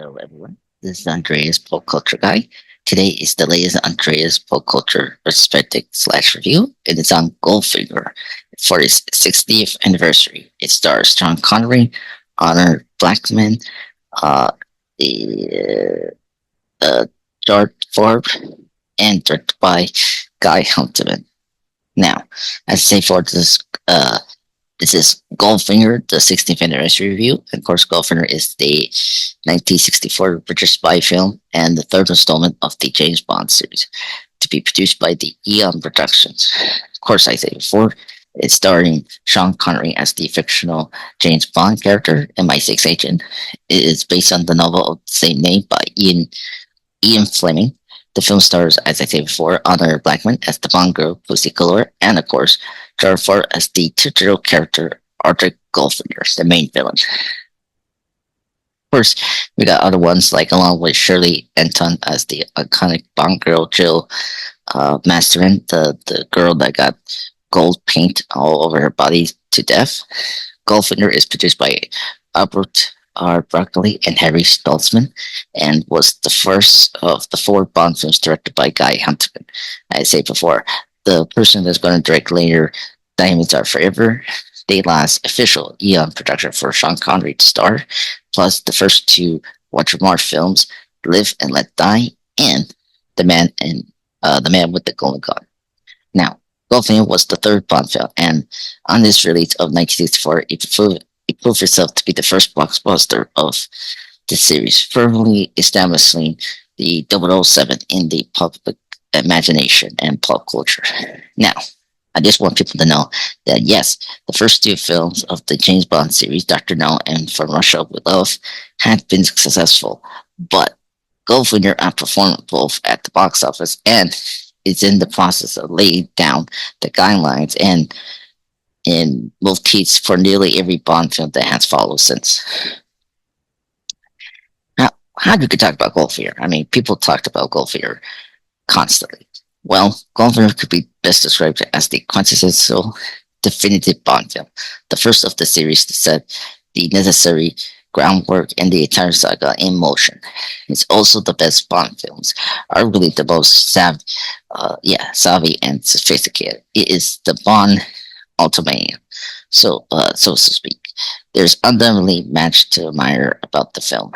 Hello, everyone. This is Andreas Pop Culture Guy. Today is the latest Andreas Pop Culture Retrospective slash review. It is on Goldfinger for its 60th anniversary. It stars Sean Connery, Honor Blackman, uh, the, uh, George Forbes, and directed by Guy Hamilton. Now, I say for this is Goldfinger, the 16th anniversary review. And of course, Goldfinger is the 1964 British spy film and the third installment of the James Bond series to be produced by the Eon Productions. Of course, I say before, it's starring Sean Connery as the fictional James Bond character, MI6 agent. It is based on the novel of the same name by Ian Fleming. The film stars, as I said before, Honor Blackman as the Bond girl, Pussy Galore, and of course, Gert as the titular character, Auric Goldfinger, the main villain. Of course, we got other ones like along with Shirley Anton as the iconic Bond girl, Jill Masterin, the girl that got gold paint all over her body to death. Goldfinger is produced by Albert Broccoli and Harry Saltzman, and was the first of the four Bond films directed by Guy Hamilton. I said before, the person that's going to direct later, Diamonds Are Forever, the last official Eon production for Sean Connery to star, plus the first two Roger Moore films, Live and Let Die, and The Man with the Golden Gun. Now, Goldfinger was the third Bond film, and on this release of 1964, it proved itself to be the first blockbuster of the series, firmly establishing the 007 in the public imagination and pop culture. Now, I just want people to know that yes, the first two films of the James Bond series, Dr. No and From Russia with Love, had been successful, but Goldfinger outperformed both at the box office and is in the process of laying down the guidelines and in motifs for nearly every Bond film that has followed since. Now, how do you talk about Goldfinger? I mean, people talked about Goldfinger constantly. Well, Goldfinger could be best described as the quintessential definitive Bond film, the first of the series to set the necessary groundwork and the entire saga in motion. It's also the best Bond films, arguably the most savvy and sophisticated. It is the Bond ultimate, so to speak. There's undoubtedly much to admire about the film.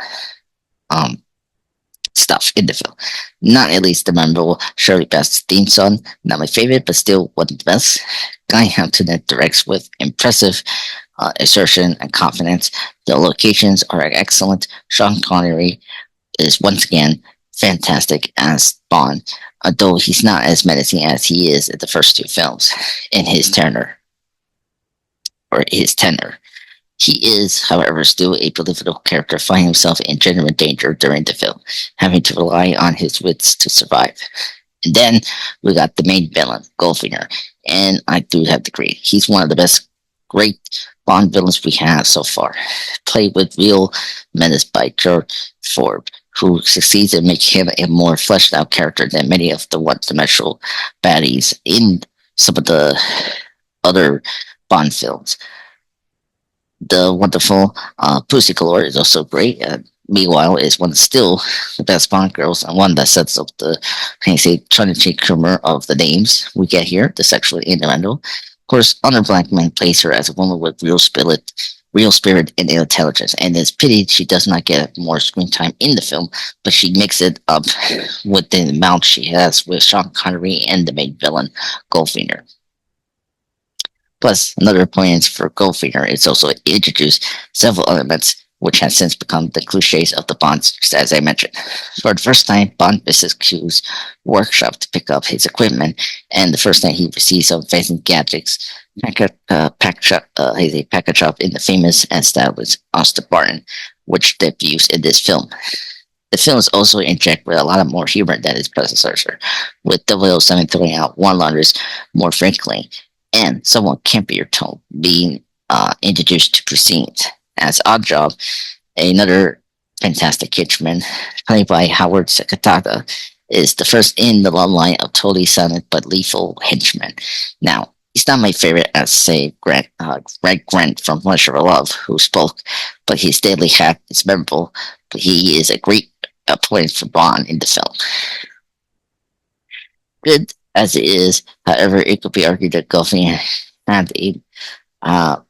Stuff in the film. Not at least the memorable Shirley Bassey's theme song, not my favorite, but still one of the best. Guy Hamilton directs with impressive assertion and confidence. The locations are excellent. Sean Connery is once again fantastic as Bond, although he's not as menacing as he is in the first two films in his tenor. He is, however, still a political character, finding himself in genuine danger during the film, having to rely on his wits to survive. And then we got the main villain, Goldfinger, and I do have to agree, he's one of the best great Bond villains we have so far. Played with real menace by Gert Forbes, who succeeds in making him a more fleshed out character than many of the one-dimensional baddies in some of the other Bond films. The wonderful Pussy Galore is also great. Meanwhile, is one still the best Bond girls and one that sets up the, tongue-in-cheek humor of the names we get here, the sexually innuendo. Of course, Honor Blackman plays her as a woman with real spirit and intelligence, and it's pity she does not get more screen time in the film, but she makes it up with the amount she has with Sean Connery and the main villain, Goldfinger. Plus, another point for Goldfinger is also introduced several elements which have since become the cliches of the Bond, as I mentioned. For the first time, Bond visits Q's workshop to pick up his equipment, and the first time he receives some fancy gadgets, package up in the famous and stylish Aston Martin, which debuts in this film. The film is also injected with a lot of more humor than its predecessor, with 007 throwing out one-liners more frankly, and somewhat campier tone being introduced to proceed. As Oddjob, another fantastic henchman, played by Howard Sakataka, is the first in the long line of totally silent but lethal henchmen. Now, He's not my favorite as, say, Greg Grant from Much of a Love, who spoke, but his daily hat is memorable. But he is a great point for Bond in the film. Good as it is, however, it could be argued that Goldfinger had a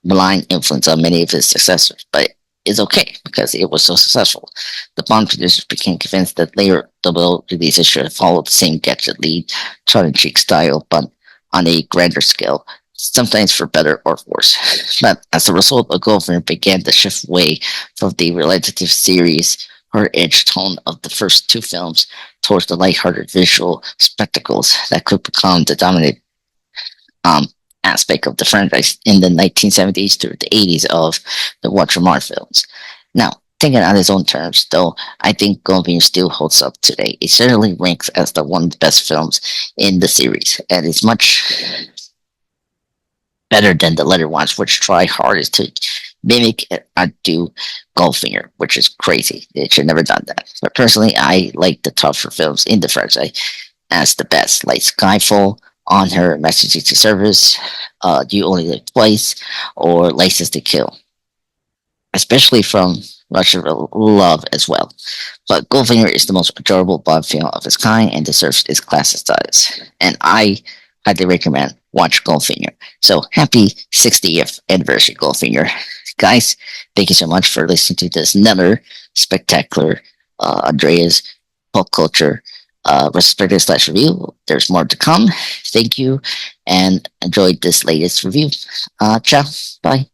malign influence on many of his successors, but it's okay because it was so successful. The Bond producers became convinced that later double releases should follow the same gadget lead, tongue-in-cheek style, but on a grander scale, sometimes for better or worse. But as a result, Goldfinger began to shift away from the relative series or edge tone of the first two films towards the lighthearted visual spectacles that could become the dominant um, aspect of the franchise in the 1970s through the 80s of the Roger Moore films. Now, thinking on his own terms, though, I think Goldfinger still holds up today. It certainly ranks as one of the best films in the series, and it's much better than the later ones, which try hardest to mimic and outdo Goldfinger, which is crazy. They should never done that. But personally, I like the tougher films in the franchise as the best, like Skyfall, On Her Majesty to Service, You Only Live Twice, or License to Kill, especially from Rush of Love as well. But Goldfinger is the most enjoyable Bond film of its kind and deserves its classic status. And I highly recommend watch Goldfinger. So happy 60th anniversary, Goldfinger. Guys, thank you so much for listening to this another spectacular Andreas pop culture retrospective slash review. There's more to come. Thank you and enjoyed this latest review. Ciao. Bye.